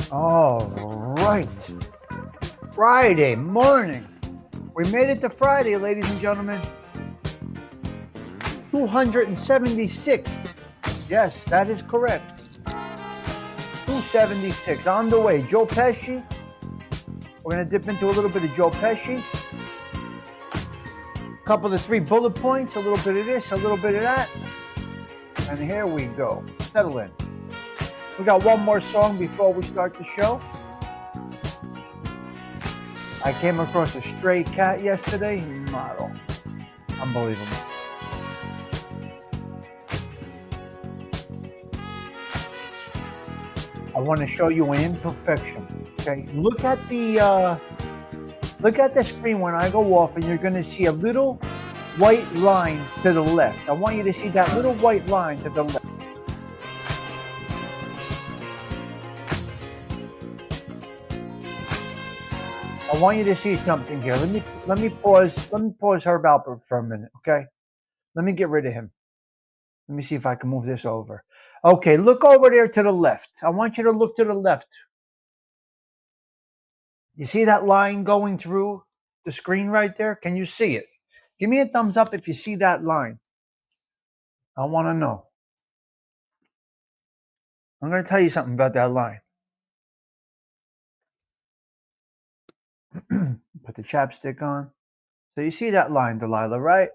All right. Friday morning. We made it to Friday, ladies and gentlemen. 276. Yes, that is correct. 276 on the way. Joe Pesci. We're going to dip into a little bit of Joe Pesci. A couple of 3 bullet points, a little bit of this, a little bit of that. And here we go. Settle in. We got one more song before we start the show. I came across a stray cat yesterday. Model. Unbelievable. I want to show you an imperfection. Okay, look at the screen when I go off, and you're going to see a little white line to the left. I want you to see that little white line to the left. I want you to see something here. Let me pause Herb Alpert for a minute, okay? Let me get rid of him. Let me see if I can move this over. Okay, look over there to the left. I want you to look to the left. You see that line going through the screen right there? Can you see it? Give me a thumbs up if you see that line. I want to know. I'm going to tell you something about that line. Put the chapstick on. So you see that line, Delilah, right?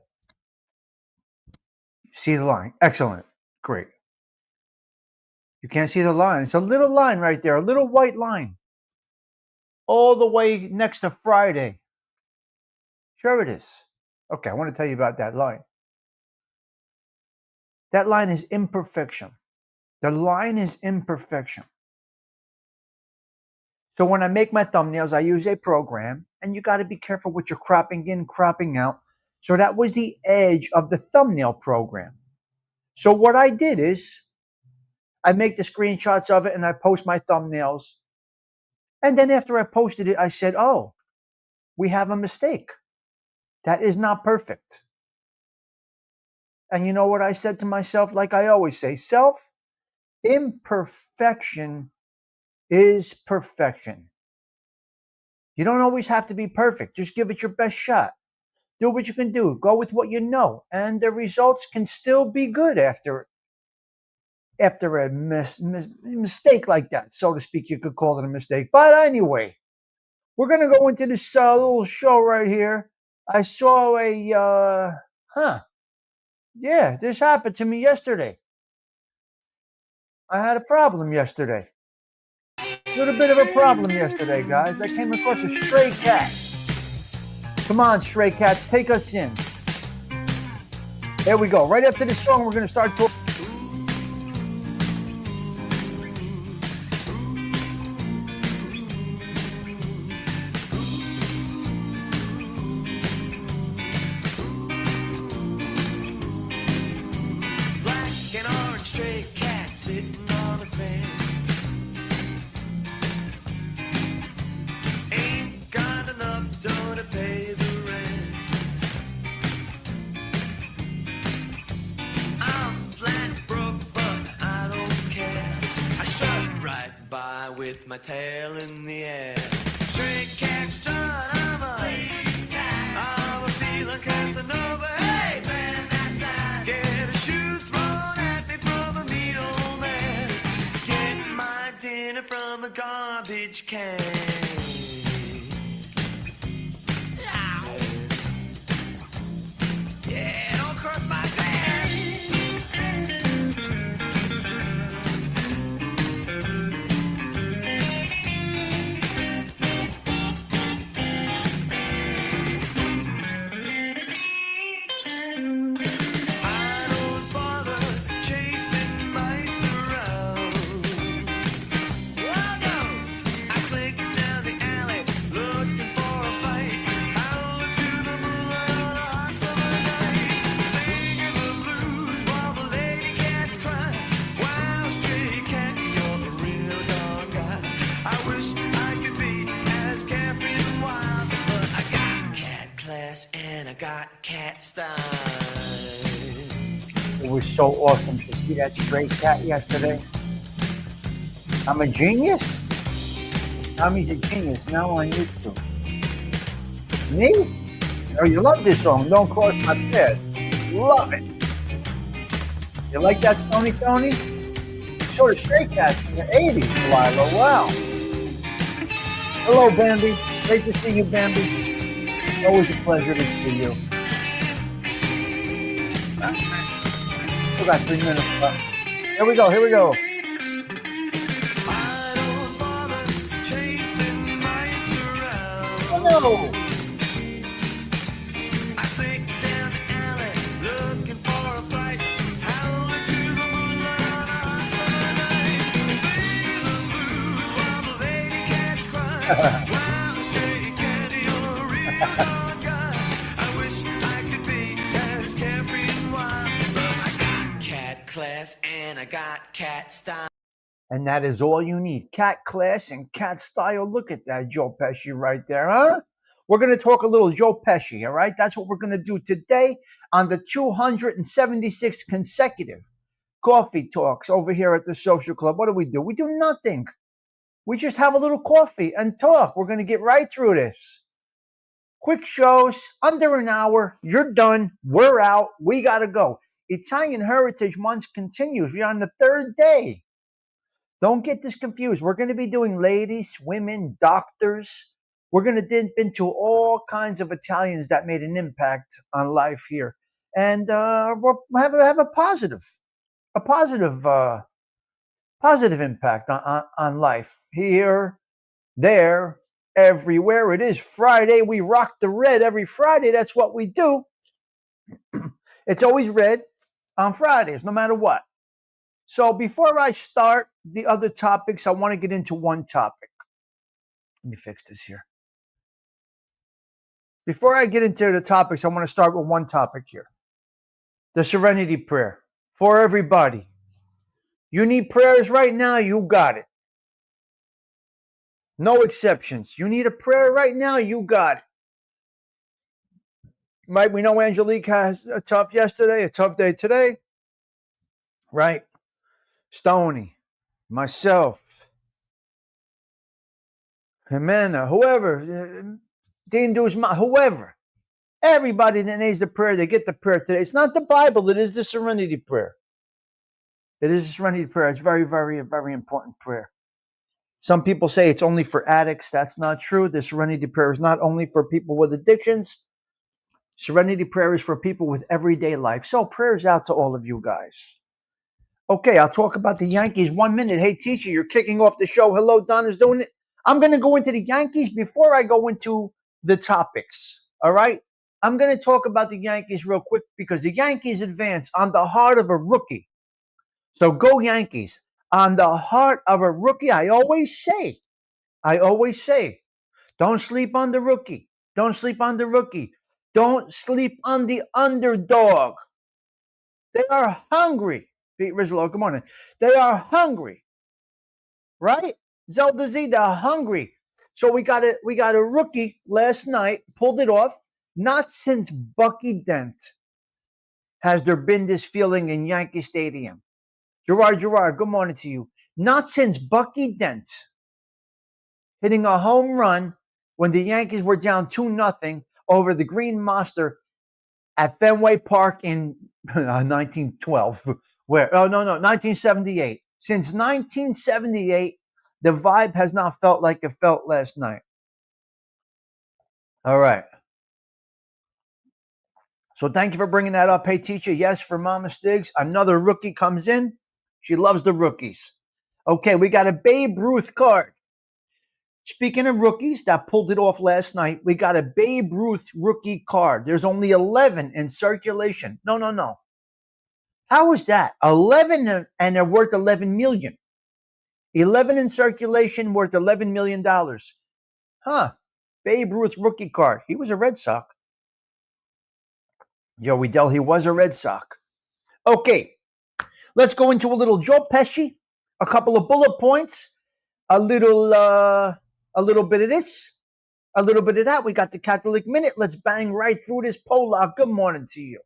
You see the line. Excellent. Great. You can't see the line. It's a little line right there, a little white line. All the way next to Friday. Sure it is. Okay, I want to tell you about that line. That line is imperfection. The line is imperfection. So when I make my thumbnails, I use a program, and you got to be careful what you're cropping in, cropping out. So that was the edge of the thumbnail program. So what I did is I make the screenshots of it and I post my thumbnails. And then after I posted it, I said, oh, we have a mistake. That is not perfect. And you know what I said to myself? Like I always say, imperfection is perfection. You don't always have to be perfect. Just give it your best shot. Do what you can do. Go with what you know. And the results can still be good after a mistake like that, so to speak. You could call it a mistake. But anyway, we're going to go into this little show right here. I saw this happened to me yesterday. I had a problem yesterday. A little bit of a problem yesterday, guys. I came across a stray cat. Come on, stray cats, take us in. There we go. Right after this song, we're going to start talking. Black and orange stray cat sitting on the fence. Ain't got enough dough to pay the rent. I'm flat broke, but I don't care. I strut right by with my tail in the air. Stray cat strut, I'm a feeling Casanova. Hey, man, that's get a shoe thrown at me from a mean old man. Get my dinner from a garbage can. Yeah, don't cross my path. I don't bother chasing mice around. Oh no! I slink down the alley looking for a fight. Howling to the moonlight on a hot summer night. Singing the blues while the lady cats cry. Wow, stray cat, you're a real dog guy. I wish I could be as carefree and wild, but I got cat class and I got cat style. It was so awesome to see that stray cat yesterday. I'm a genius. Tommy's a genius now on YouTube. Me? Oh, you love this song, Don't Cross My Path. Love it. You like that, Stony Tony? You saw the stray cats in the 80s, Delilah. Wow. Hello, Bambi. Great to see you, Bambi. Always a pleasure to see you. Still got 3 minutes left. Here we go. I don't bother chasing mice around. Oh, no. I slink down the alley looking for a fight. Howling to the moonlight on a hot summer night. Singing the blues while the lady cats cry. Wow, stray cat, you're a real dog guy. I wish I could be as carefree and wild, but I got cat class and I got cat style. And that is all you need. Cat class and cat style. Look at that, Joe Pesci right there, huh? We're going to talk a little Joe Pesci, all right? That's what we're going to do today on the 276th consecutive Kawfee Talks over here at the Social Club. What do? We do nothing. we just have a little coffee and talk. We're going to get right through this. Quick shows, under an hour. You're done. We're out. We got to go. Italian Heritage Month continues. We're on the third day. Don't get this confused. We're going to be doing ladies, women, doctors. We're going to dip into all kinds of Italians that made an impact on life here. And we'll have a positive impact on life here, there, everywhere. It is Friday. We rock the red every Friday. That's what we do. It's always red on Fridays, no matter what. So before I start the other topics, I want to get into one topic. Let me fix this here. Before I get into the topics, I want to start with one topic here. The Serenity Prayer for everybody. You need prayers right now, you got it. No exceptions. You need a prayer right now, you got it. Right? We know Angelique has a tough yesterday, a tough day today. Right? Stoney, myself, Jimena, whoever, Dean Duzma, whoever. Everybody that needs the prayer, they get the prayer today. It's not the Bible, it is the Serenity Prayer. It is the Serenity Prayer. It's very, very, very important prayer. Some people say it's only for addicts. That's not true. The Serenity Prayer is not only for people with addictions. Serenity Prayer is for people with everyday life. So prayers out to all of you guys. Okay, I'll talk about the Yankees 1 minute. Hey, teacher, you're kicking off the show. Hello, Donna's doing it. I'm going to go into the Yankees before I go into the topics. All right? I'm going to talk about the Yankees real quick because the Yankees advance on the heart of a rookie. So go Yankees. On the heart of a rookie, I always say, don't sleep on the rookie. Don't sleep on the rookie. Don't sleep on the underdog. They are hungry. Pete Rizzo, good morning. They are hungry. Right? Zelda Z, they're hungry. So we got a rookie last night, pulled it off. Not since Bucky Dent has there been this feeling in Yankee Stadium. Gerard, good morning to you. Not since Bucky Dent hitting a home run when the Yankees were down 2-0 over the Green Monster at Fenway Park in 1912. 1978. Since 1978, the vibe has not felt like it felt last night. All right. So thank you for bringing that up. Hey, teacher, yes, for Mama Stigs. Another rookie comes in. She loves the rookies. Okay, we got a Babe Ruth card. Speaking of rookies that pulled it off last night, we got a Babe Ruth rookie card. There's only 11 in circulation. No. How is that? 11 and they're worth $11 million. 11 in circulation worth $11 million. Huh. Babe Ruth rookie card. He was a Red Sox. Joey Dell, he was a Red Sox. Okay. Let's go into a little Joe Pesci, a couple of bullet points, a little bit of this, a little bit of that. We got the Catholic Minute. Let's bang right through this Polak. Good morning to you.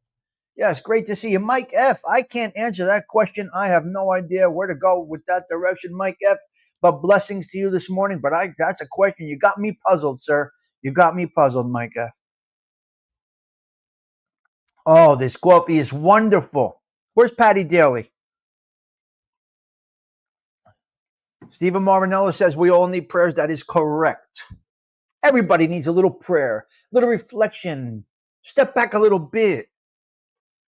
Yes, great to see you. Mike F., I can't answer that question. I have no idea where to go with that direction, Mike F., but blessings to you this morning. But that's a question. You got me puzzled, sir. You got me puzzled, Mike F. Oh, this coffee is wonderful. Where's Patty Daly? Stephen Marinello says we all need prayers. That is correct. Everybody needs a little prayer, a little reflection. Step back a little bit.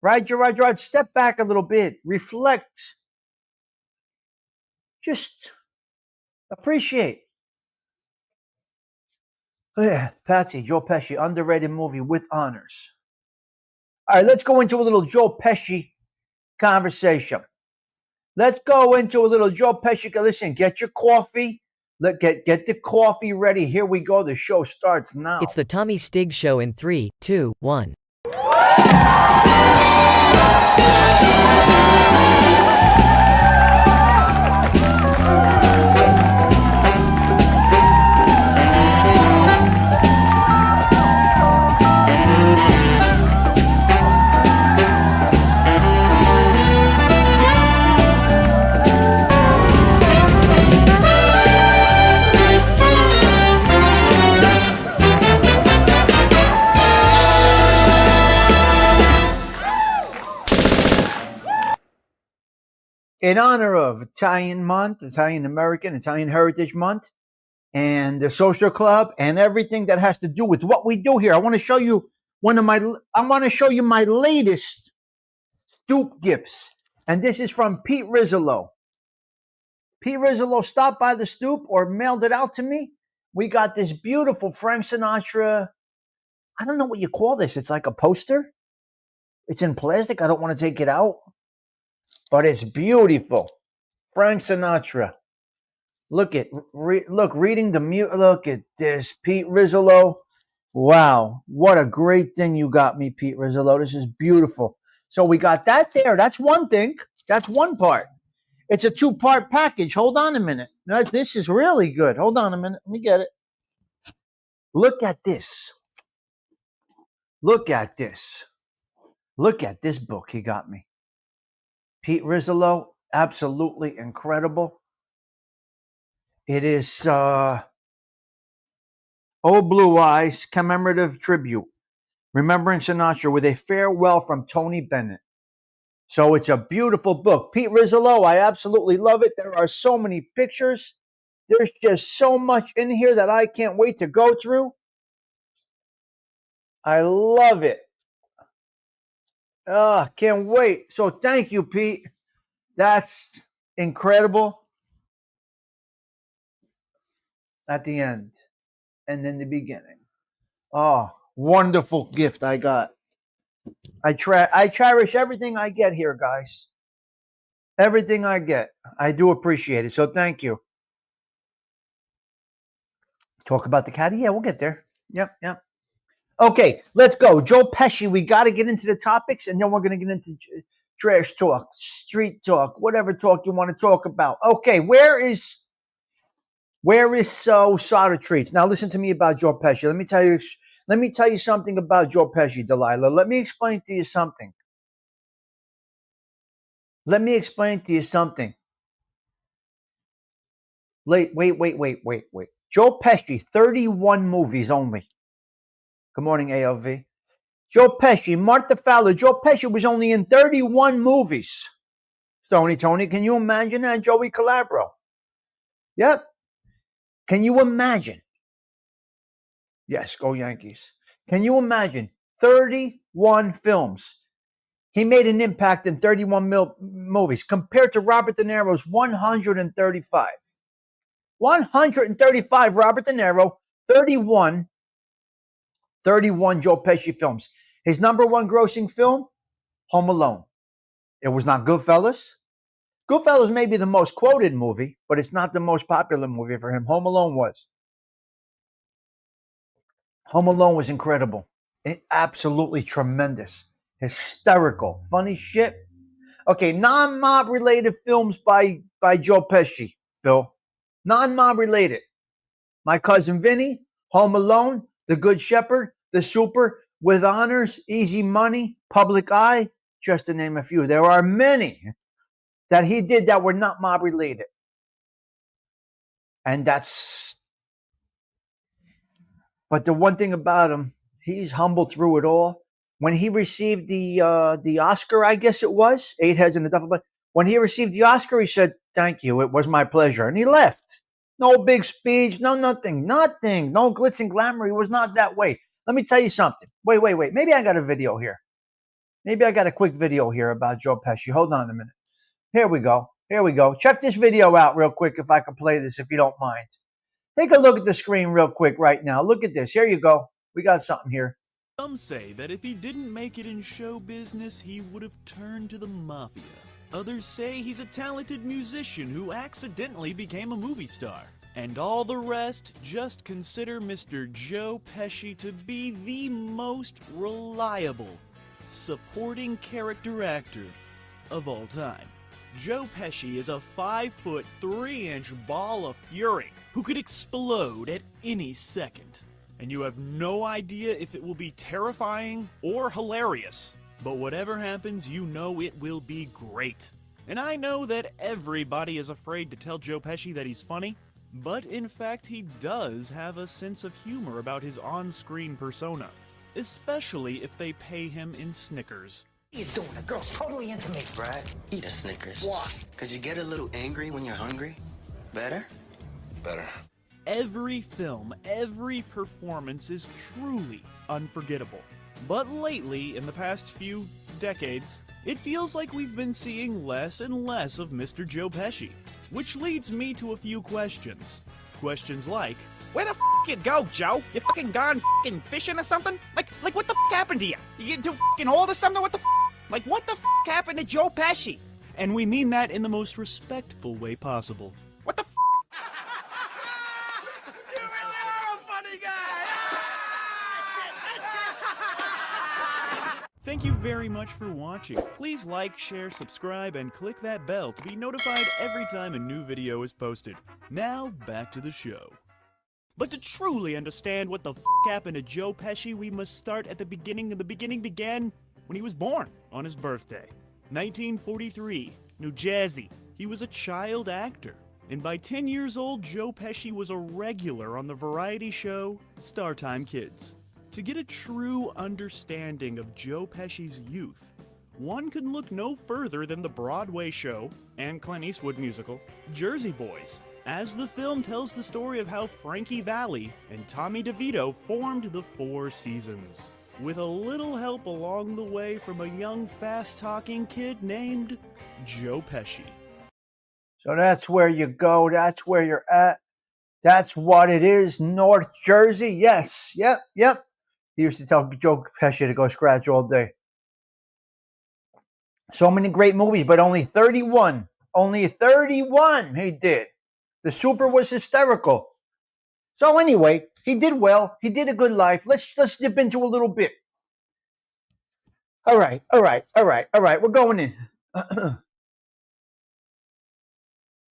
Right, Gerard? Step back a little bit. Reflect. Just appreciate. Oh, yeah, Patsy, Joe Pesci, underrated movie with honors. All right, let's go into a little Joe Pesci conversation. Let's go into a little Joe Pesci. Listen, get your coffee. Get the coffee ready. Here we go. The show starts now. It's the Tommy Stigs Show in 3, 2, 1. in honor of Italian Month, Italian American, Italian Heritage Month, and the social club, and everything that has to do with what we do here. I want to show you my latest stoop gifts, and this is from Pete Rizzolo. Pete Rizzolo stopped by the stoop or mailed it out to me. We got this beautiful Frank Sinatra. I don't know what you call this. It's like a poster. It's in plastic. I don't want to take it out, but it's beautiful. Frank Sinatra. Look at reading the mute. Look at this, Pete Rizzolo. Wow, what a great thing you got me, Pete Rizzolo. This is beautiful. So we got that there. That's one thing. That's one part. It's a two-part package. Hold on a minute. No, this is really good. Hold on a minute. Let me get it. Look at this. Look at this. Look at this book he got me. Pete Rizzolo, absolutely incredible. It is Oh Blue Eyes Commemorative Tribute, Remembering Sinatra, with a farewell from Tony Bennett. So it's a beautiful book. Pete Rizzolo, I absolutely love it. There are so many pictures. There's just so much in here that I can't wait to go through. I love it. Can't wait. So thank you, Pete. That's incredible. At the end and then the beginning. Oh, wonderful gift I got. I cherish everything I get here, guys. Everything I get. I do appreciate it. So thank you. Talk about the caddy? Yeah, we'll get there. Yep. Okay, let's go. Joe Pesci, we got to get into the topics, and then we're going to get into trash talk, street talk, whatever talk you want to talk about. Okay, where is Soda Treats? Now listen to me about Joe Pesci. Let me tell you something about Joe Pesci, Delilah. Let me explain to you something. Wait. Joe Pesci, 31 movies only. Good morning, ALV. Joe Pesci, Martha Fowler. Joe Pesci was only in 31 movies. Tony, can you imagine that? Joey Calabro. Yep. Can you imagine? Yes, go Yankees. Can you imagine 31 films? He made an impact in 31 movies compared to Robert De Niro's 135. 135 Robert De Niro, 31 Joe Pesci films. His number one grossing film, Home Alone. It was not Goodfellas. Goodfellas may be the most quoted movie, but it's not the most popular movie for him. Home Alone was. Home Alone was incredible. Absolutely tremendous. Hysterical. Funny shit. Okay, non-mob related films by Joe Pesci, Phil. Non-mob related. My Cousin Vinny, Home Alone, The Good Shepherd, The Super, With Honors, Easy Money, Public Eye, just to name a few. There are many that he did that were not mob related. And but the one thing about him, he's humble through it all. When he received the Oscar, I guess it was, Eight Heads in the Duffel Bag. When he received the Oscar, he said, "Thank you, it was my pleasure," and he left. No big speech, no nothing, no glitz and glamour. He was not that way. Let me tell you something. Wait. Maybe I got a video here. Maybe I got a quick video here about Joe Pesci. Hold on a minute. Here we go. Check this video out real quick if I can play this, if you don't mind. Take a look at the screen real quick right now. Look at this. Here you go. We got something here. Some say that if he didn't make it in show business, he would have turned to the mafia. Others say he's a talented musician who accidentally became a movie star. And all the rest, just consider Mr. Joe Pesci to be the most reliable supporting character actor of all time. Joe Pesci is a 5'3" ball of fury who could explode at any second. And you have no idea if it will be terrifying or hilarious. But whatever happens, you know it will be great. And I know that everybody is afraid to tell Joe Pesci that he's funny, but in fact he does have a sense of humor about his on-screen persona, especially if they pay him in Snickers. What are you doing? The girl's totally into me. Brad, eat a Snickers. Why? Because you get a little angry when you're hungry. Better? Better. Every film, every performance is truly unforgettable. But lately, in the past few decades, it feels like we've been seeing less and less of Mr. Joe Pesci. Which leads me to a few questions. Questions like, where the f*** you go, Joe? You fucking gone f***ing fishing or something? Like what the f*** happened to you? You get too f***ing old or something? What the f***? Like, what the f*** happened to Joe Pesci? And we mean that in the most respectful way possible. What the f***? You really are a funny guy! Thank you very much for watching. Please like, share, subscribe, and click that bell to be notified every time a new video is posted. Now, back to the show. But to truly understand what the f*** happened to Joe Pesci, we must start at the beginning, and the beginning began when he was born on his birthday. 1943, New Jersey. He was a child actor. And by 10 years old, Joe Pesci was a regular on the variety show Startime Kids. To get a true understanding of Joe Pesci's youth, one can look no further than the Broadway show and Clint Eastwood musical, Jersey Boys, as the film tells the story of how Frankie Valli and Tommy DeVito formed the Four Seasons, with a little help along the way from a young, fast-talking kid named Joe Pesci. So that's where you go. That's where you're at. That's what it is. North Jersey. Yes. Yep. He used to tell Joe Pesci to go scratch all day. So many great movies, but only 31. Only 31 he did. The Super was hysterical. So anyway, he did well. He did a good life. Let's dip into a little bit. All right. We're going in.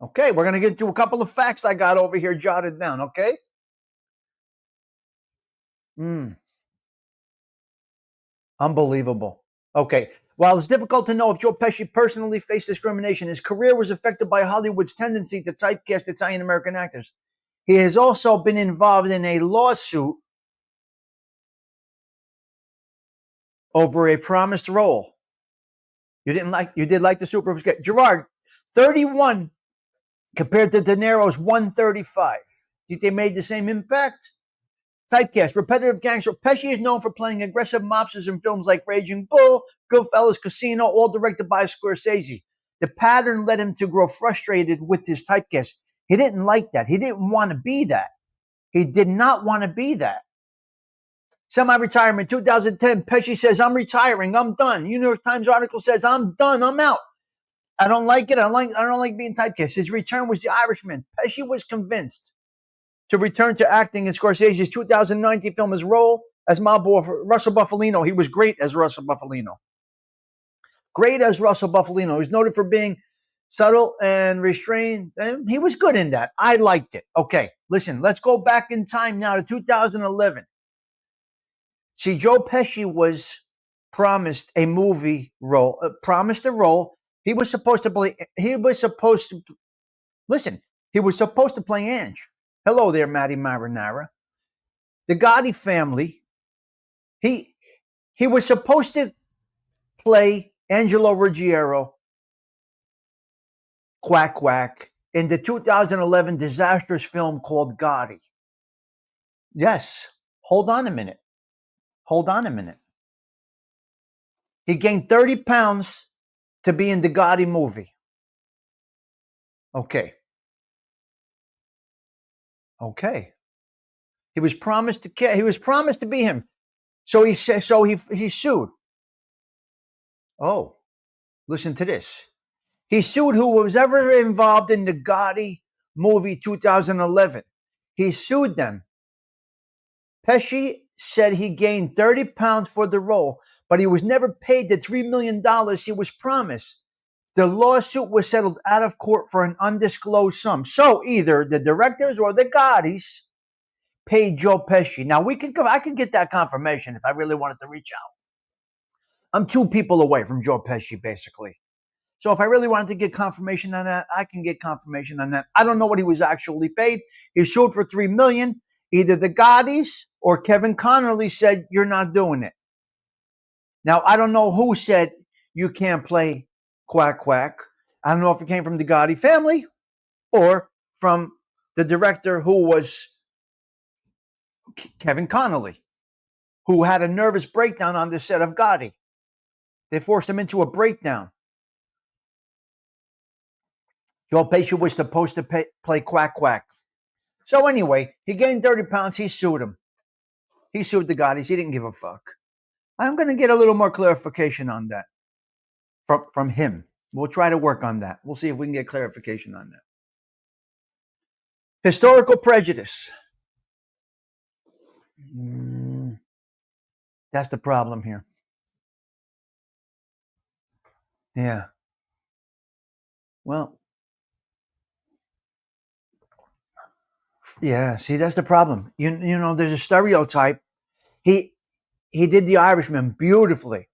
Okay, we're going to get to a couple of facts I got over here jotted down, okay? Unbelievable. Okay, while it's difficult to know if Joe Pesci personally faced discrimination, his career was affected by Hollywood's tendency to typecast Italian-American actors. He has also been involved in a lawsuit over a promised role. You did like the Super. Gerard, 31 compared to De Niro's 135. Do you think they made the same impact? Typecast, repetitive gangster. Pesci is known for playing aggressive mobsters in films like Raging Bull, Goodfellas, Casino, all directed by Scorsese. The pattern led him to grow frustrated with his typecast. He didn't like that. He didn't want to be that. He did not want to be that. Semi-retirement, 2010. Pesci says, I'm retiring. I'm done. New York Times article says, I'm done. I'm out. I don't like it. I don't like being typecast. His return was The Irishman. Pesci was convinced to return to acting in Scorsese's 2019 film. His role as mob boss Russell Buffalino. He was great as Russell Buffalino. Great as Russell Buffalino. He's noted for being subtle and restrained. And he was good in that. I liked it. Okay, listen, let's go back in time now to 2011. See, Joe Pesci was promised a movie role, promised a role. He was supposed to play Ange. Hello there, Matty Marinara. The Gotti family. He was supposed to play Angelo Ruggiero, Quack Quack, in the 2011 disastrous film called Gotti. Yes. Hold on a minute. He gained 30 pounds to be in the Gotti movie. Okay. He was promised to be him. So he sued. Oh, listen to this. He sued who was ever involved in the Gotti movie 2011. He sued them. Pesci said he gained 30 pounds for the role, but he was never paid the $3 million he was promised. The lawsuit was settled out of court for an undisclosed sum. So either the directors or the Gottis paid Joe Pesci. Now I could get that confirmation if I really wanted to reach out. I'm 2 people away from Joe Pesci, basically. So if I really wanted to get confirmation on that, I can get confirmation on that. I don't know what he was actually paid. He sued for $3 million. Either the Gottis or Kevin Connolly said, you're not doing it. Now, I don't know who said you can't play Quack Quack. I don't know if it came from the Gotti family or from the director who was Kevin Connolly, who had a nervous breakdown on the set of Gotti. They forced him into a breakdown. Joe Pesci was supposed to play Quack Quack. So anyway, he gained 30 pounds. He sued him. He sued the Gottis. He didn't give a fuck. I'm going to get a little more clarification on that from him. We'll try to work on that. We'll see if we can get clarification on that. Historical prejudice. That's the problem here. Yeah. Well, yeah, see, that's the problem. You know, there's a stereotype. He did The Irishman beautifully.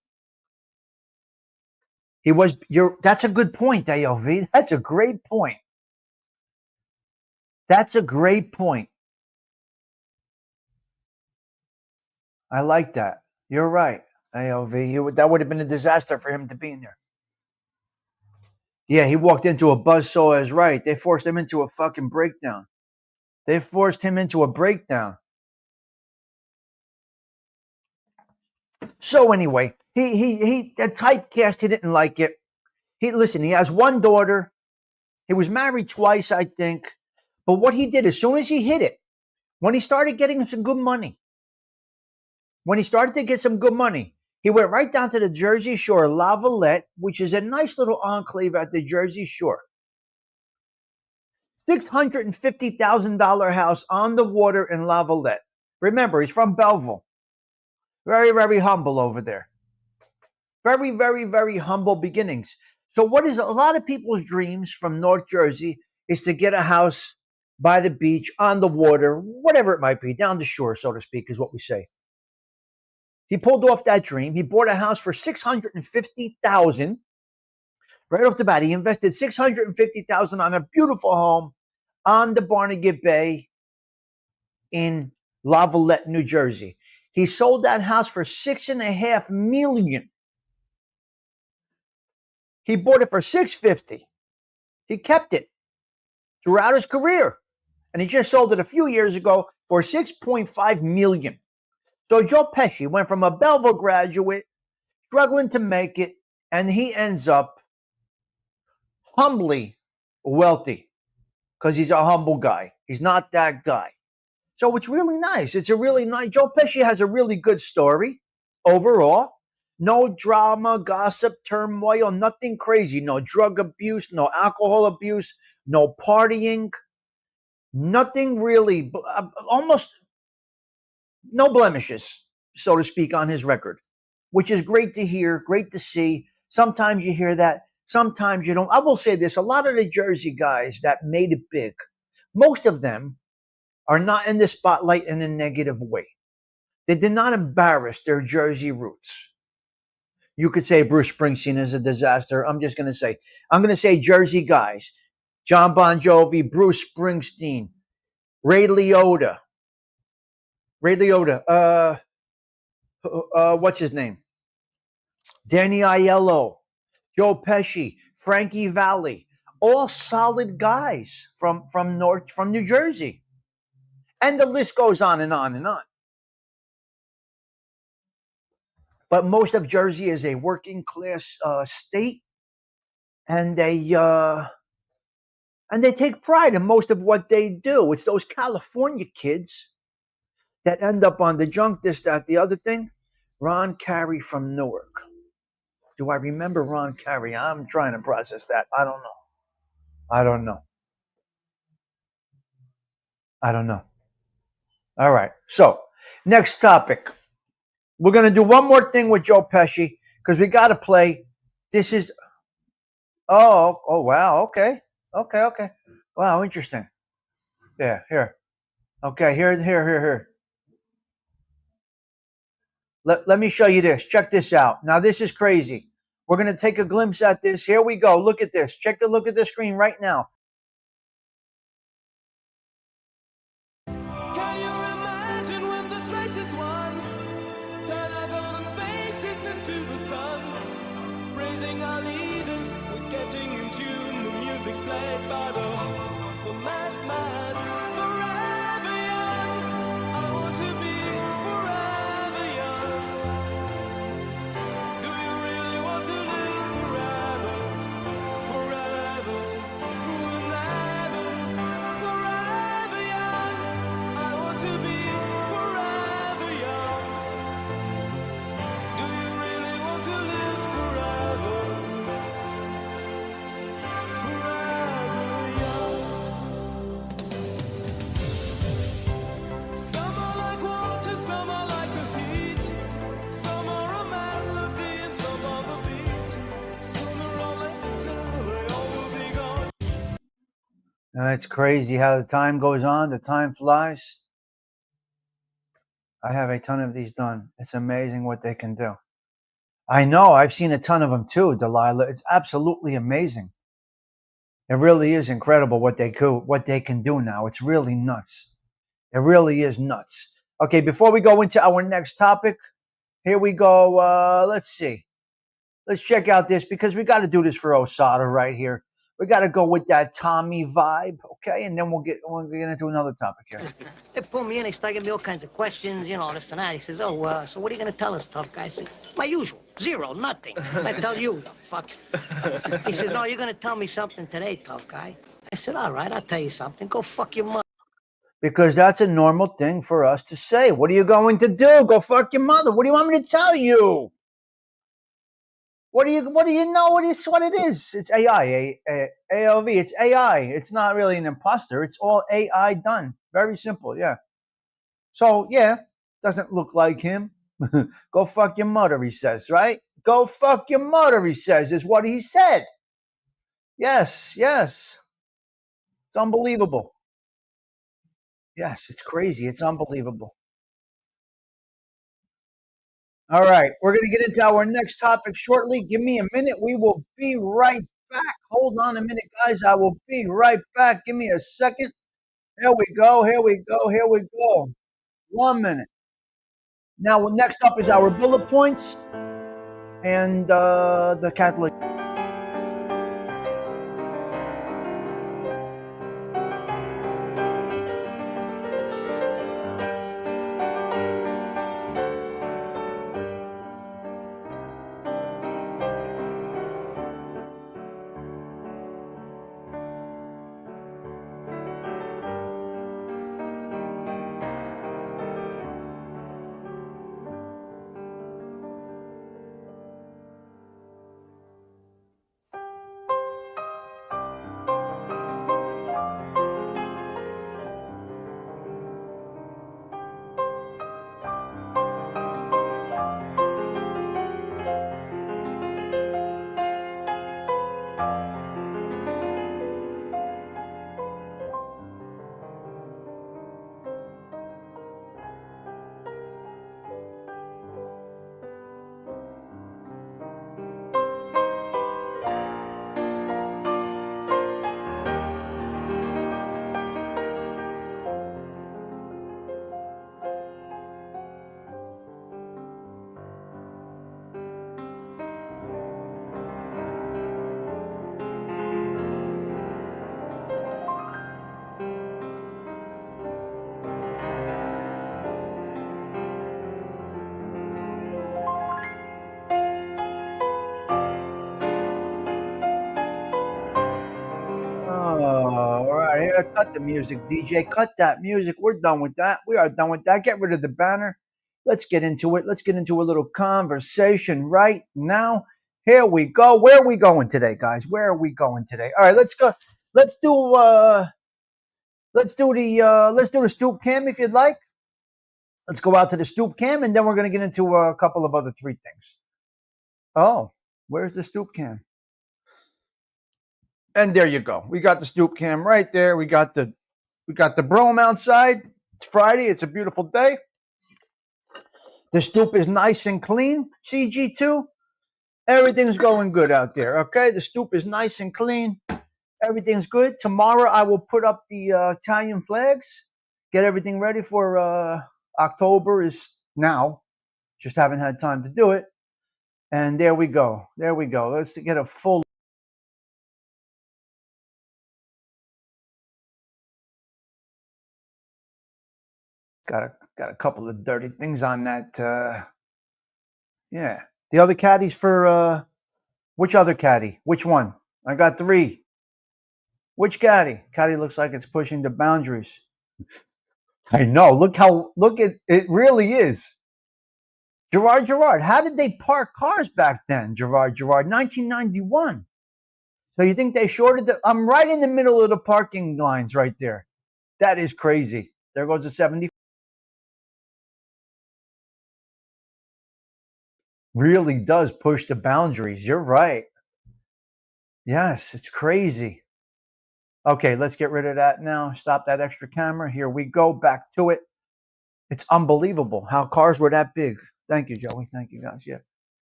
That's a good point, AOV. That's a great point. That's a great point. I like that. You're right, AOV. That would have been a disaster for him to be in there. Yeah, he walked into a buzzsaw is right. They forced him into a fucking breakdown. They forced him into a breakdown. So anyway, he the typecast, he didn't like it. He has one daughter. He was married twice, I think. But what he did, as soon as he hit it, when he started getting some good money, he went right down to the Jersey Shore, La Valette, which is a nice little enclave at the Jersey Shore. $650,000 house on the water in La Valette. Remember, he's from Belleville. Very, very humble over there. Very, very, very humble beginnings. So what is a lot of people's dreams from North Jersey is to get a house by the beach, on the water, whatever it might be, down the shore, so to speak, is what we say. He pulled off that dream. He bought a house for $650,000. Right off the bat, he invested $650,000 on a beautiful home on the Barnegat Bay in La Valette, New Jersey. He sold that house for $6.5 million. He bought it for $650,000. He kept it throughout his career, and he just sold it a few years ago for $6.5 million. So Joe Pesci went from a Belleville graduate, struggling to make it, and he ends up humbly wealthy because he's a humble guy. He's not that guy. So it's really nice. It's a really nice. Joe Pesci has a really good story overall. No drama, gossip, turmoil, nothing crazy. No drug abuse, no alcohol abuse, no partying. Nothing really, almost no blemishes, so to speak, on his record, which is great to hear, great to see. Sometimes you hear that, sometimes you don't. I will say this, a lot of the Jersey guys that made it big, most of them are not in the spotlight in a negative way. They did not embarrass their Jersey roots. You could say Bruce Springsteen is a disaster. I'm going to say Jersey guys. John Bon Jovi, Bruce Springsteen, Ray Liotta. What's his name? Danny Aiello, Joe Pesci, Frankie Valli, all solid guys from New Jersey. And the list goes on and on and on. But most of Jersey is a working class state, and they take pride in most of what they do. It's those California kids that end up on the junk, this, that, the other thing. Ron Carey from Newark. Do I remember Ron Carey? I'm trying to process that. I don't know. All right. So, next topic. We're going to do one more thing with Joe Pesci because we got to play. This is, oh, wow. Okay. Wow, interesting. Yeah, here. Okay, here. Let me show you this. Check this out. Now, this is crazy. We're going to take a glimpse at this. Here we go. Look at this. Look at the screen right now. Can you imagine when this race is won? Turn our golden faces into the sun. Praise by the madman. Forever young. I want to be forever young. Do you really want to live forever? Forever, forever, forever young. I want to be forever young. Do you really want to live forever? Forever young. Some are like water, some are like the heat. Some are a melody and some are the beat. Sooner or later they all will be gone. It's crazy how the time goes on. The time flies. I have a ton of these done. It's amazing what they can do. I know. I've seen a ton of them too, Delilah. It's absolutely amazing. It really is incredible what they can do now. It's really nuts. It really is nuts. Okay, before we go into our next topic, here we go. Let's see. Let's check out this because we got to do this for Osada right here. We got to go with that Tommy vibe, okay? And then we'll get into another topic here. They pull me in, they start giving me all kinds of questions, you know, this and that. He says, so what are you going to tell us, tough guy? I said, my usual, zero, nothing. I tell you, the fuck. He says, no, you're going to tell me something today, tough guy. I said, all right, I'll tell you something. Go fuck your mother. Because that's a normal thing for us to say. What are you going to do? Go fuck your mother. What do you want me to tell you? What do you know what it is? It's AI, ALV. It's AI. It's not really an imposter. It's all AI done. Very simple, yeah. So, yeah, doesn't look like him. Go fuck your mother, he says, right? Go fuck your mother, he says, is what he said. Yes. It's unbelievable. Yes, it's crazy. It's unbelievable. All right, we're going to get into our next topic shortly. Give me a minute. We will be right back. Hold on a minute, guys. I will be right back. Give me a second. Here we go. 1 minute. Now, next up is our bullet points and the Catholic. All right, here, cut the music, DJ. Cut that music. We're done with that. We are done with that. Get rid of the banner. Let's get into it. Let's get into a little conversation right now. Here we go. Where are we going today, guys? Where are we going today? All right, let's go. Let's do the stoop cam if you'd like. Let's go out to the stoop cam, and then we're going to get into a couple of other three things. Oh, where's the stoop cam? And there you go. We got the stoop cam right there. We got the brome outside. It's Friday. It's a beautiful day. The stoop is nice and clean. CG2. Everything's going good out there. Okay, the stoop is nice and clean. Everything's good. Tomorrow I will put up the Italian flags. Get everything ready for October is now. Just haven't had time to do it. And there we go. Let's get a full Got a couple of dirty things on that. Yeah. The other caddies for which other caddy? Which one? I got 3. Which caddy? Caddy looks like it's pushing the boundaries. I know. Look at it really is. Gerard, how did they park cars back then? Gerard, 1991. So you think they shorted I'm right in the middle of the parking lines right there. That is crazy. There goes the 70. Really does push the boundaries. You're right. Yes, it's crazy. Okay, let's get rid of that now. Stop that extra camera. Here we go. Back to it. It's unbelievable how cars were that big. Thank you, Joey. Thank you, guys. Yeah.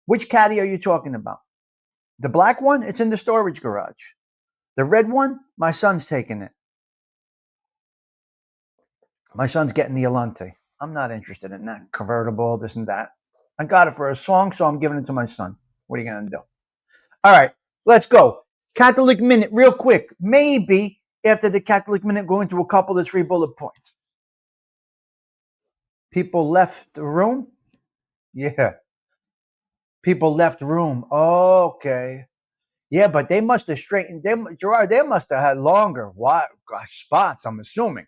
Which caddy are you talking about? The black one? It's in the storage garage. The red one? My son's taking it. My son's getting the Elante. I'm not interested in that. Convertible, this and that. I got it for a song, so I'm giving it to my son. What are you going to do? All right, let's go. Catholic Minute, real quick. Maybe after the Catholic Minute, go into a couple of 3 bullet points. People left the room? Yeah. People left room. Okay. Yeah, but they must have straightened them. Gerard, they must have had longer spots, I'm assuming.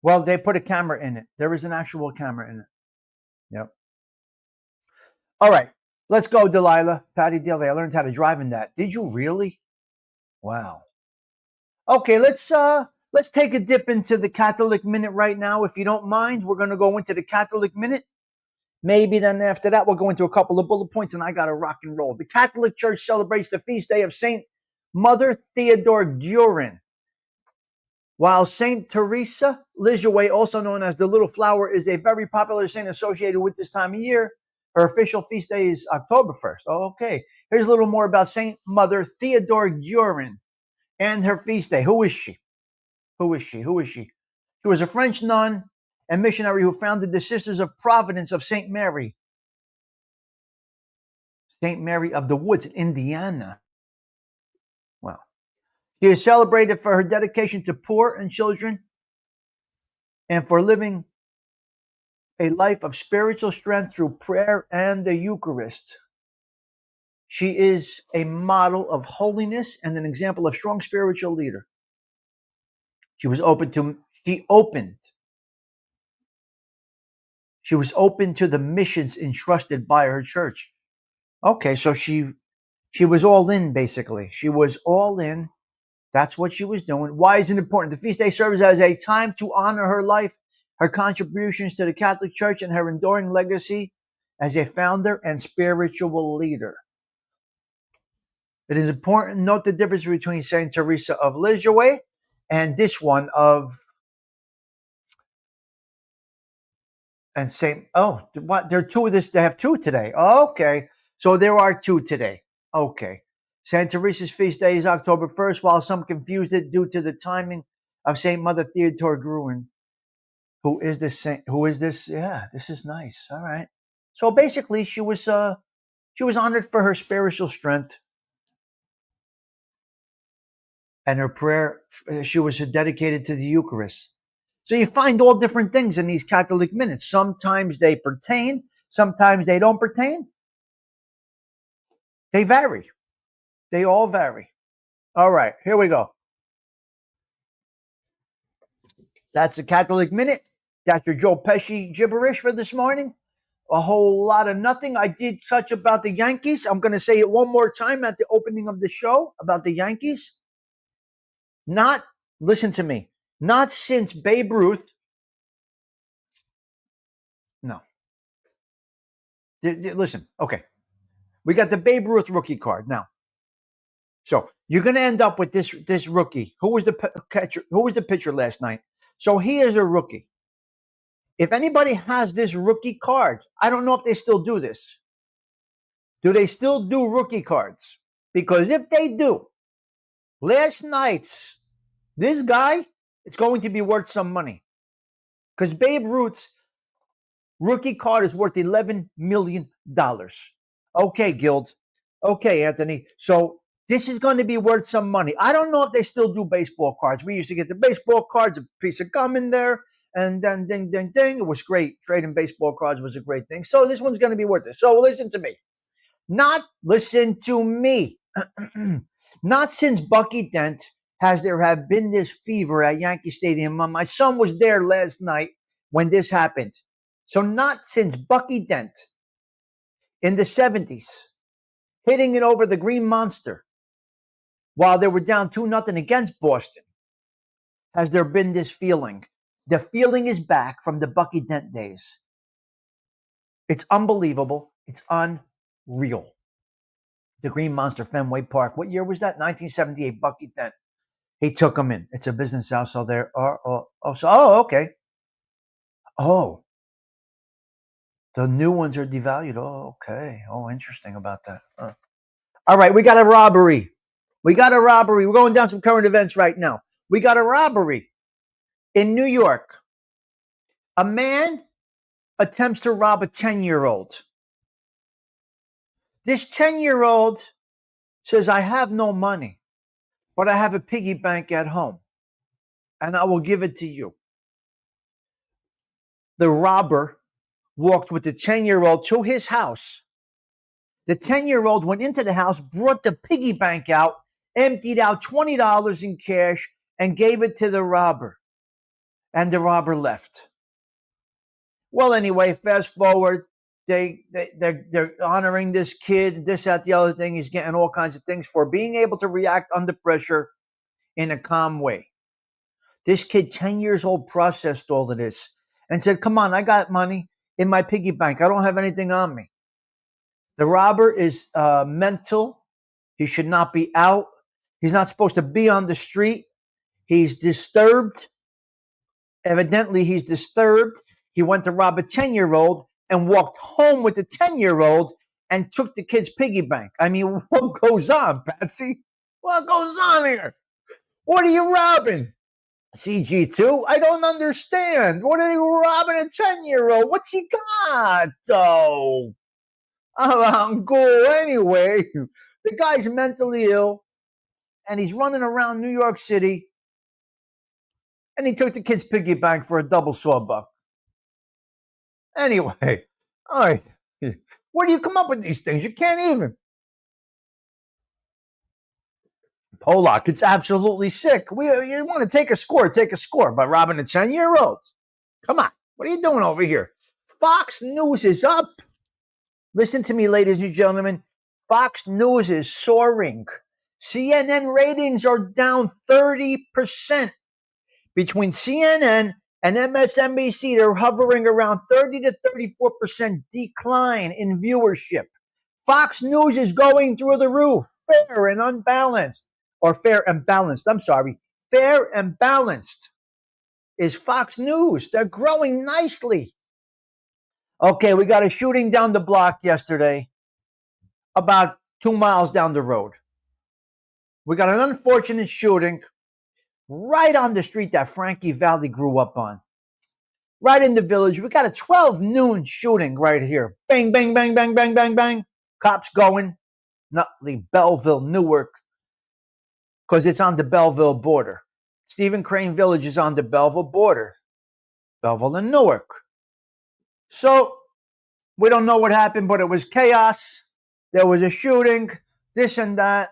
Well, they put a camera in it. There is an actual camera in it. Yep. All right. Let's go, Delilah. Patty Daly, I learned how to drive in that. Did you really? Wow. Okay, let's take a dip into the Catholic Minute right now, if you don't mind. We're going to go into the Catholic Minute. Maybe then after that, we'll go into a couple of bullet points, and I got to rock and roll. The Catholic Church celebrates the feast day of Saint Mother Theodore Guerin. While Saint Teresa Lisieux, also known as the Little Flower, is a very popular saint associated with this time of year, her official feast day is October 1st. Okay, here's a little more about Saint Mother Theodore Guerin and her feast day. Who is she? She was a French nun and missionary who founded the Sisters of Providence of St. Mary of the Woods in Indiana. Wow. She is celebrated for her dedication to poor and children and for living a life of spiritual strength through prayer and the Eucharist. She is a model of holiness and an example of strong spiritual leader. She was open to the missions entrusted by her church. Okay, so she was all in, basically. She was all in. That's what she was doing. Why is it important? The feast day serves as a time to honor her life, her contributions to the Catholic Church, and her enduring legacy as a founder and spiritual leader. It is important to note the difference between Saint Teresa of Lisieux and this one of and Saint. Oh, what? There are 2 of this. They have 2 today. Okay, so there are 2 today. Okay. Saint Teresa's feast day is October 1st, while some confused it due to the timing of Saint Mother Theodore Guerin. Who is this saint? Who is this? Yeah, this is nice. All right. So basically, she was honored for her spiritual strength and her prayer. She was dedicated to the Eucharist. So you find all different things in these Catholic minutes. Sometimes they pertain, sometimes they don't pertain. They vary. They all vary. All right, here we go. That's the Catholic Minute. That's your Joe Pesci gibberish for this morning. A whole lot of nothing. I did touch about the Yankees. I'm going to say it one more time at the opening of the show about the Yankees. Listen to me, not since Babe Ruth. No. Listen, okay. We got the Babe Ruth rookie card now. So you're going to end up with this rookie. Who was the catcher? Who was the pitcher last night? So he is a rookie. If anybody has this rookie card, I don't know if they still do this. Do they still do rookie cards? Because if they do, last night's, this guy, it's going to be worth some money. Because Babe Ruth's rookie card is worth $11 million. Okay, Guild. Okay, Anthony. So this is going to be worth some money. I don't know if they still do baseball cards. We used to get the baseball cards, a piece of gum in there. And then ding, ding, ding. It was great. Trading baseball cards was a great thing. So this one's going to be worth it. So listen to me. Listen to me. Not since Bucky Dent has there have been this fever at Yankee Stadium. My son was there last night when this happened. So not since Bucky Dent in the 70s hitting it over the Green Monster while they were down 2-0 against Boston has there been this feeling. The feeling is back from the Bucky Dent days. It's unbelievable. It's unreal. The Green Monster, Fenway Park. What year was that? 1978. Bucky Dent. He took them in. It's a business house. So there. Okay. Oh, the new ones are devalued. Oh, okay. Oh, interesting about that. All right, we got a robbery. We're going down some current events right now. We got a robbery in New York. A man attempts to rob a 10-year-old. This 10-year-old says, I have no money, but I have a piggy bank at home, and I will give it to you. The robber walked with the 10-year-old to his house. The 10-year-old went into the house, brought the piggy bank out, emptied out $20 in cash, and gave it to the robber. And the robber left. Well, anyway, fast forward. They're honoring this kid, this, that, the other thing. He's getting all kinds of things for being able to react under pressure in a calm way. This kid, 10 years old, processed all of this and said, come on, I got money in my piggy bank. I don't have anything on me. The robber is mental. He should not be out. He's not supposed to be on the street. He's disturbed. Evidently, he's disturbed. He went to rob a 10-year-old and walked home with the 10-year-old and took the kid's piggy bank. I mean, what goes on, Patsy? What goes on here? What are you robbing? CG2? I don't understand. What are you robbing a 10-year-old? What's he got, though? I'm cool anyway. The guy's mentally ill, and he's running around New York City, and he took the kid's piggy bank for a double sawbuck. Anyway, all right. Where do you come up with these things? You can't even. Pollock, it's absolutely sick. You want to take a score by robbing a 10-year-old. Come on. What are you doing over here? Fox News is up. Listen to me, ladies and gentlemen. Fox News is soaring. CNN ratings are down 30%. Between CNN and MSNBC, they're hovering around 30 to 34% decline in viewership. Fox News is going through the roof. Fair and balanced is Fox News. They're growing nicely. Okay, we got a shooting down the block yesterday, about 2 miles down the road. We got an unfortunate shooting right on the street that Frankie Valli grew up on. Right in the village. We got a 12 noon shooting right here. Bang, bang, bang, bang, bang, bang, bang. Cops going. Nutley, Belleville, Newark. Because it's on the Belleville border. Stephen Crane Village is on the Belleville border. Belleville and Newark. So, we don't know what happened, but it was chaos. There was a shooting. This and that.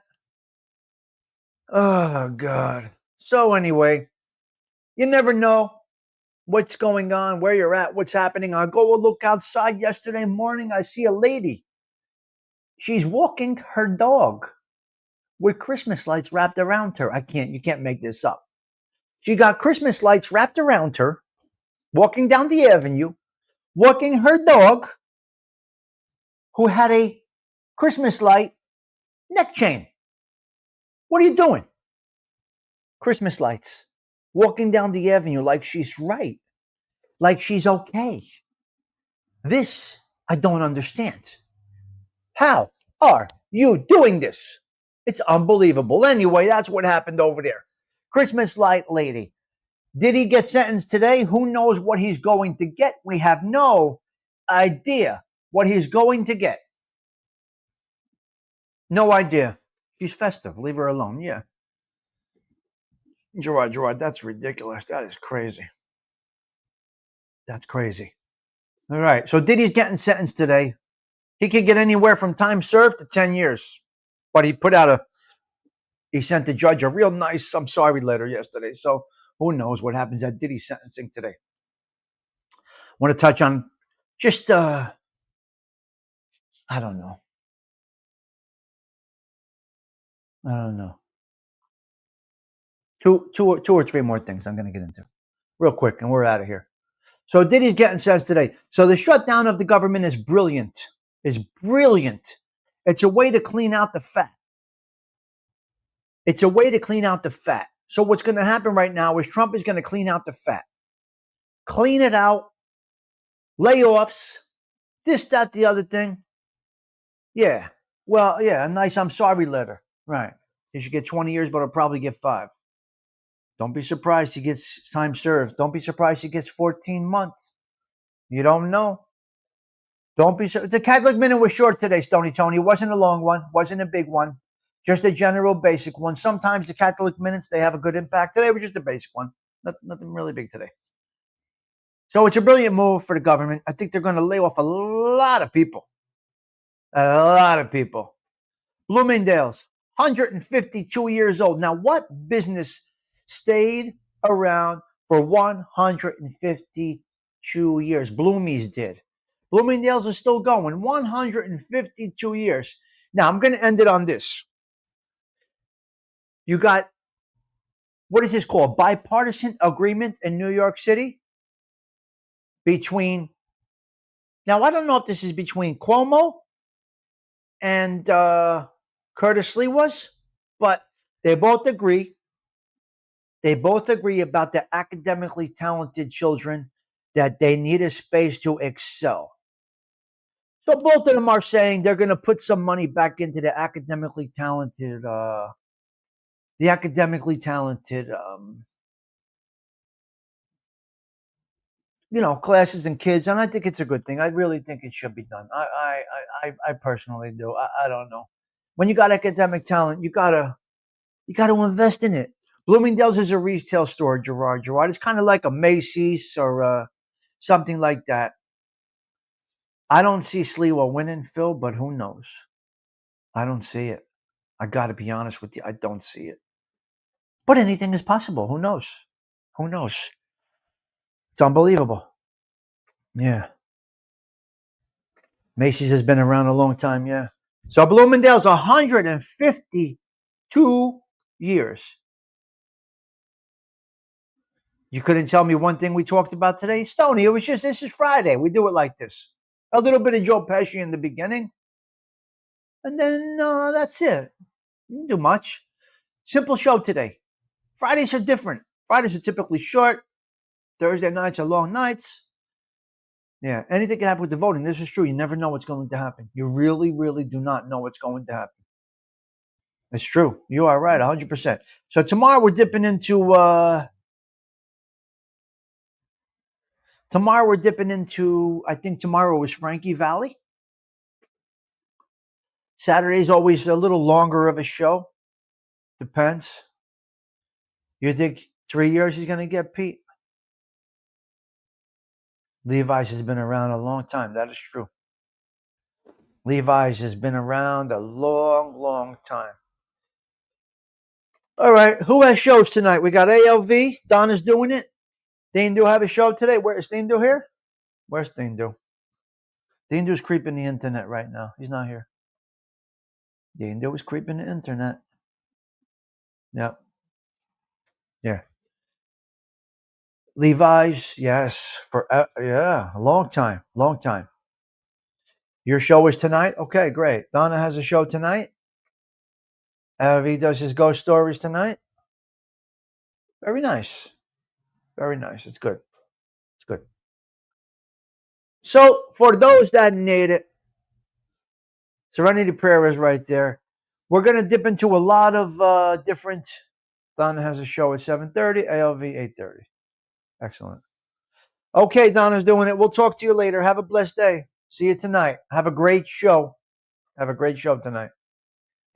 Oh, God. So anyway, you never know what's going on, where you're at, what's happening. I go look outside yesterday morning. I see a lady. She's walking her dog with Christmas lights wrapped around her. You can't make this up. She got Christmas lights wrapped around her, walking down the avenue, walking her dog, who had a Christmas light neck chain. What are you doing? Christmas lights. Walking down the avenue like she's right. Like she's okay. This, I don't understand. How are you doing this? It's unbelievable. Anyway, that's what happened over there. Christmas light lady. Did he get sentenced today? Who knows what he's going to get? We have no idea what he's going to get. No idea. She's festive. Leave her alone. Yeah. Gerard, that's ridiculous. That is crazy. That's crazy. All right. So Diddy's getting sentenced today. He could get anywhere from time served to 10 years. But he sent the judge a real nice I'm sorry letter yesterday. So who knows what happens at Diddy's sentencing today. I want to touch on just, I don't know. Two or three more things I'm going to get into real quick, and we're out of here. So Diddy's getting sentenced today. So the shutdown of the government is brilliant. It's a way to clean out the fat. So what's going to happen right now is Trump is going to clean out the fat. Clean it out. Layoffs. This, that, the other thing. Yeah. Well, yeah, a nice I'm sorry letter. Right. He should get 20 years, but he'll probably get 5. Don't be surprised he gets time served. Don't be surprised he gets 14 months. You don't know. Don't be surprised. The Catholic minute was short today, Stony Tony. It wasn't a long one. Wasn't a big one. Just a general basic one. Sometimes the Catholic minutes, they have a good impact. Today was just a basic one. Nothing really big today. So it's a brilliant move for the government. I think they're going to lay off a lot of people. Bloomingdale's, 152 years old. Now, what business stayed around for 152 years? Bloomies did. Bloomingdale's is still going. 152 years. Now, I'm going to end it on this. You got, what is this called? Bipartisan agreement in New York City between, now I don't know if this is between Cuomo and Curtis Lee was, but they both agree. They both agree about the academically talented children that they need a space to excel. So both of them are saying they're going to put some money back into the academically talented, classes and kids, and I think it's a good thing. I really think it should be done. I personally do. I don't know. When you got academic talent, you gotta invest in it. Bloomingdale's is a retail store, Gerard. It's kind of like a Macy's or something like that. I don't see Sliwa winning, Phil, but who knows? I don't see it. I got to be honest with you. I don't see it. But anything is possible. Who knows? It's unbelievable. Yeah. Macy's has been around a long time, yeah. So Bloomingdale's 152 years. You couldn't tell me one thing we talked about today? Stoney, this is Friday. We do it like this. A little bit of Joe Pesci in the beginning. And then that's it. You didn't do much. Simple show today. Fridays are different. Fridays are typically short. Thursday nights are long nights. Yeah, anything can happen with the voting. This is true. You never know what's going to happen. You really, really do not know what's going to happen. It's true. You are right, 100%. So tomorrow we're dipping into... I think tomorrow is Frankie Valli. Saturday's always a little longer of a show. Depends. You think 3 years he's going to get Pete? Levi's has been around a long time. That is true. Levi's has been around a long, long time. All right. Who has shows tonight? We got ALV. Donna's doing it. Dean have a show today. Where is Dean here? Where's Dean Dean is creeping the internet right now. He's not here. Dean is creeping the internet. Yep. Yeah. Levi's, yes. A long time. Your show is tonight? Okay, great. Donna has a show tonight. ALV does his ghost stories tonight. Very nice. It's good. So, for those that need it, Serenity Prayer is right there. We're going to dip into a lot of different... Donna has a show at 7:30, ALV 8:30. Excellent. Okay, Donna's doing it. We'll talk to you later. Have a blessed day. See you tonight. Have a great show. Tonight.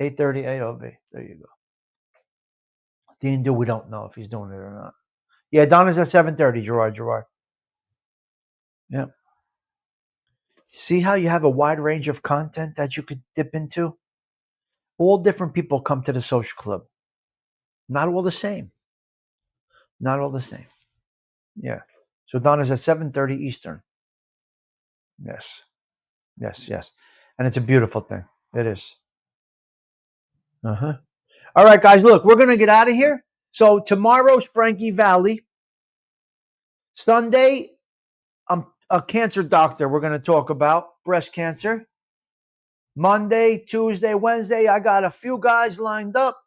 8:30 ALV. There you go. Dean we don't know if he's doing it or not. Yeah, Donna's at 7:30, Gerard. Yeah. See how you have a wide range of content that you could dip into? All different people come to the social club. Not all the same. Not all the same. Yeah. So Donna's at 7:30 Eastern. Yes. Yes, yes. And it's a beautiful thing. It is. Uh-huh. All right, guys, look, we're going to get out of here. So tomorrow's Frankie Valley. Sunday, I'm a cancer doctor. We're going to talk about breast cancer. Monday, Tuesday, Wednesday, I got a few guys lined up.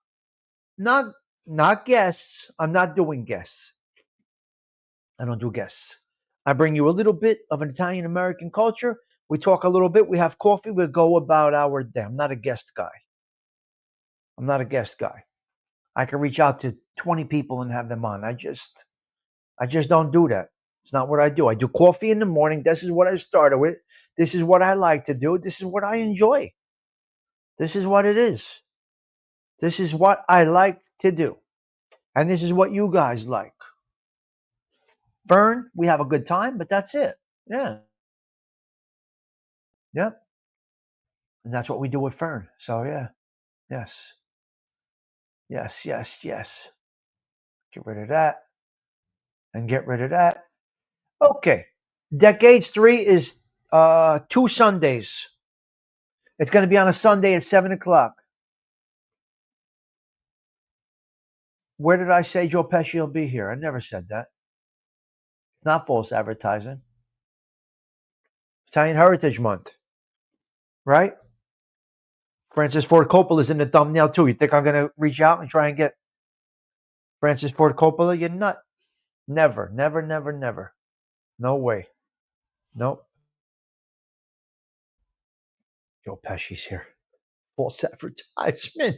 Not guests. I'm not doing guests. I don't do guests. I bring you a little bit of an Italian American culture. We talk a little bit. We have coffee. We go about our day. I'm not a guest guy. I'm not a guest guy. I can reach out to 20 people and have them on. I just don't do that. It's not what I do. I do coffee in the morning. This is what I started with. This is what I like to do. This is what I enjoy. This is what it is. This is what I like to do. And this is what you guys like. Fern, we have a good time, but that's it. Yeah. Yep. And that's what we do with Fern. So, yeah. Yes. Yes, yes, yes. Get rid of that. And get rid of that. Okay. Decades 3 is 2 Sundays. It's going to be on a Sunday at 7 o'clock. Where did I say Joe Pesci will be here? I never said that. It's not false advertising. Italian Heritage Month. Right? Francis Ford Coppola is in the thumbnail too. You think I'm going to reach out and try and get Francis Ford Coppola? You're nut. Never, never, never, never. No way. Nope. Joe Pesci's here. False advertisement.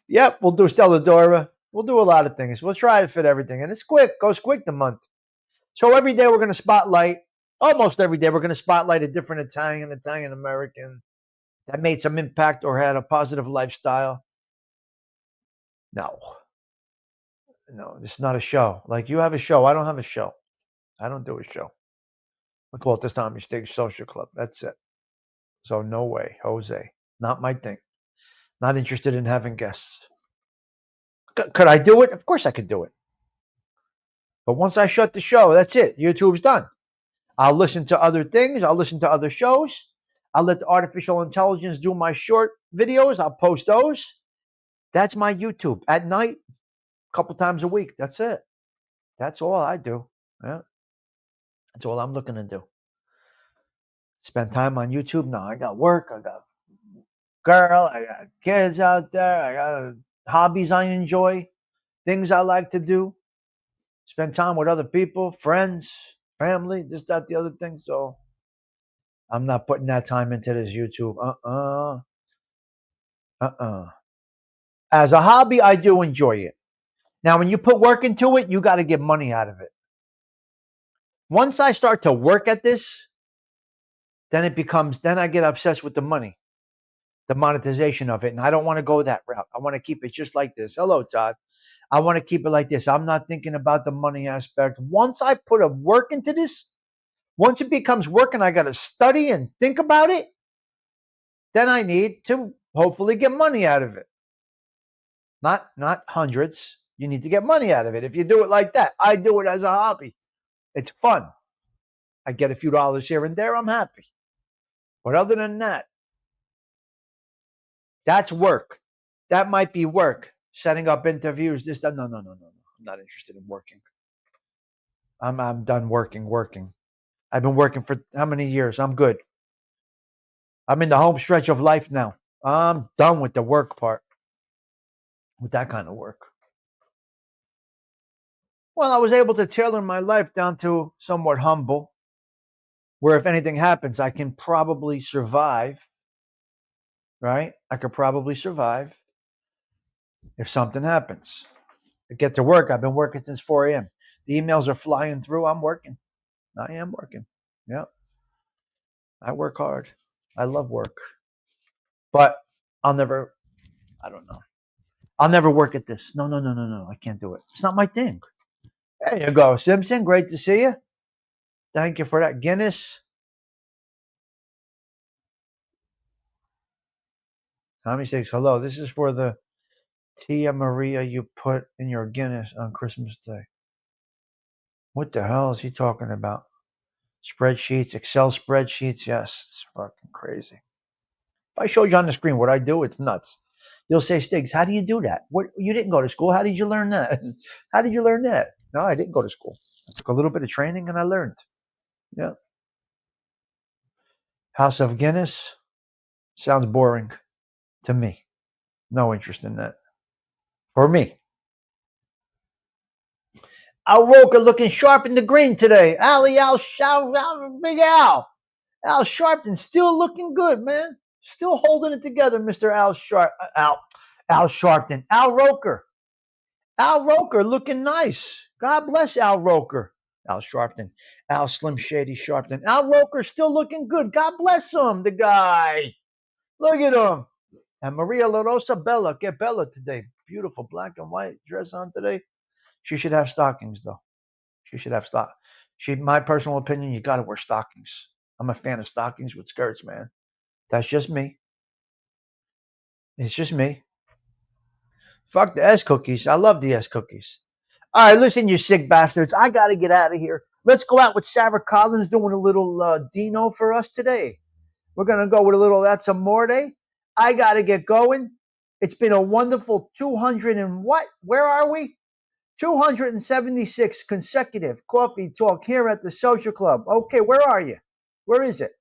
Yep, we'll do Stella Dora. We'll do a lot of things. We'll try to fit everything. And it's quick. Goes quick the month. So every day we're going to spotlight, almost every day we're going to spotlight a different Italian American that made some impact or had a positive lifestyle. No, this is not a show. Like you have a show. I don't have a show. I don't do a show. We call it this Tommy Stigs Social Club. That's it. So no way, Jose. Not my thing. Not interested in having guests. Could I do it? Of course I could do it. But once I shut the show, that's it. YouTube's done. I'll listen to other things. I'll listen to other shows. I'll let the artificial intelligence do my short videos. I'll post those. That's my YouTube. At night, a couple times a week. That's it. That's all I do. Yeah. That's all I'm looking to do. Spend time on YouTube? No, I got work. I got girl. I got kids out there. I got hobbies I enjoy. Things I like to do. Spend time with other people, friends, family, this, that, the other thing. So I'm not putting that time into this YouTube. As a hobby, I do enjoy it. Now, when you put work into it, you got to get money out of it. Once I start to work at this, then I get obsessed with the money, the monetization of it. And I don't want to go that route. I want to keep it just like this. Hello, Todd. I want to keep it like this. I'm not thinking about the money aspect. Once I put a work into this, once it becomes work and I got to study and think about it, then I need to hopefully get money out of it. Not hundreds. You need to get money out of it. If you do it like that, I do it as a hobby. It's fun. I get a few dollars here and there. I'm happy. But other than that, that's work. That might be work. Setting up interviews. This, that. No. I'm not interested in working. I'm done working. I've been working for how many years? I'm good. I'm in the home stretch of life now. I'm done with the work part. With that kind of work. Well, I was able to tailor my life down to somewhat humble, where if anything happens, I can probably survive, right? I could probably survive if something happens. I get to work. I've been working since 4 a.m. The emails are flying through. I'm working. I am working. Yeah. I work hard. I love work. But I'll never work at this. No. I can't do it. It's not my thing. There you go, Simpson. Great to see you. Thank you for that. Guinness. Tommy Stigs, hello. This is for the Tia Maria you put in your Guinness on Christmas Day. What the hell is he talking about? Spreadsheets, Excel spreadsheets. Yes, it's fucking crazy. If I showed you on the screen what I do, it's nuts. You'll say, Stigs, how do you do that? What, you didn't go to school. How did you learn that? How did you learn that? No, I didn't go to school. I took a little bit of training and I learned. Yeah. House of Guinness sounds boring to me. No interest in that. For me. Al Roker looking sharp in the green today. Big Al. Al Sharpton still looking good, man. Still holding it together, Mr. Al Sharpton. Al Roker. Al Roker looking nice. God bless Al Roker. Al Sharpton. Al Slim Shady Sharpton. Al Roker still looking good. God bless him, the guy. Look at him. And Maria La Rosa Bella. Get Bella today. Beautiful black and white dress on today. She should have stockings, though. She should have stock. My personal opinion, you got to wear stockings. I'm a fan of stockings with skirts, man. That's just me. It's just me. Fuck the S cookies. I love the S cookies. All right, listen, you sick bastards. I got to get out of here. Let's go out with Sarah Collins doing a little Dino for us today. We're going to go with a little That's Amore. I got to get going. It's been a wonderful 200 and what? Where are we? 276 consecutive coffee talk here at the Social Club. Okay, where are you? Where is it?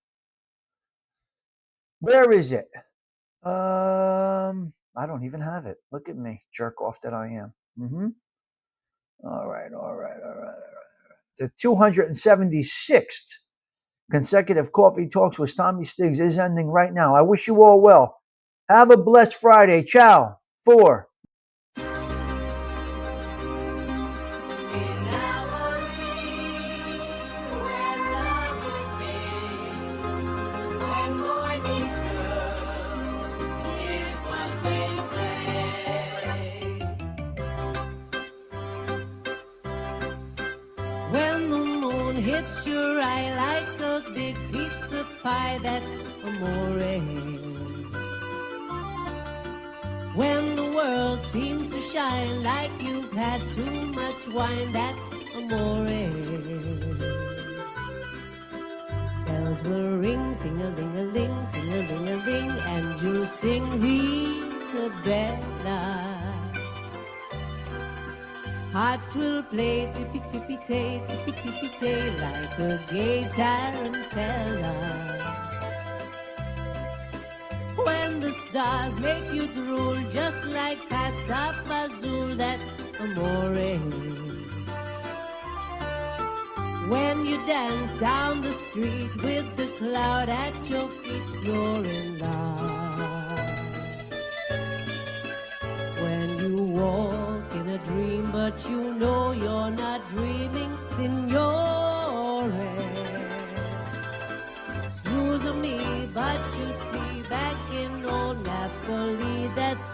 Where is it? I don't even have it. Look at me, jerk off that I am. All right. The 276th consecutive coffee talks with Tommy Stigs is ending right now. I wish you all well. Have a blessed Friday. Ciao. 4. Hits your eye like a big pizza pie, that's amore. When the world seems to shine like you've had too much wine, that's amore. Bells will ring, ting-a-ling-a-ling, ting-a-ling-a-ling, and you'll sing Vita Bella. Hearts will play tippy-tippy-tay, tippy-tippy-tay, like a gay tarantella. When the stars make you drool, just like pasta fazool, that's amore. When you dance down the street with the cloud at your feet, you're in love. When you walk in a dream, but you know you're not dreaming, signore. Excuse me, but you see, back in old Napoli, that's